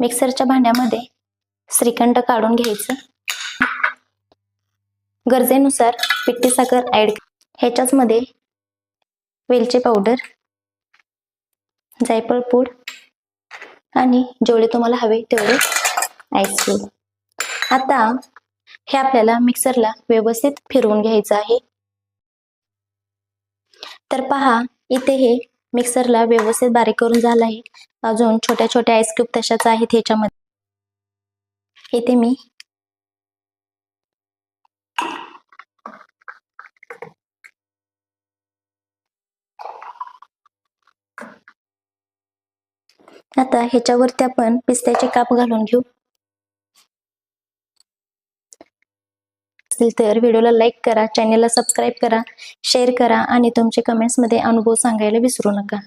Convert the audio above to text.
मिक्सरच्या भांड्यामध्ये श्रीखंड काढून घ्यायचं, श्रीखंड काढून घ्यायचं, गरजेनुसार पिठी साखर ऍड, ह्याच्याच मध्ये वेलची पावडर, जायफळ पूड आणि जेवढे तुम्हाला हवे तेवढे आईस क्यूब. आता हे आपल्याला मिक्सरला व्यवस्थित फिरवून घ्यायचं आहे. तर पहा, इथे हे मिक्सरला व्यवस्थित बारीक करून झालं आहे. अजून छोट्या छोट्या आईस क्यूब तशाच आहेत ह्याच्यामध्ये. इथे मी आता ह्याच्यावरती आपण पिस्त्याचे काप घालून घेऊ. असेल तर व्हिडिओला लाईक करा, चॅनलला सबस्क्राईब करा, शेअर करा आणि तुमचे कमेंट्स मध्ये अनुभव सांगायला विसरू नका.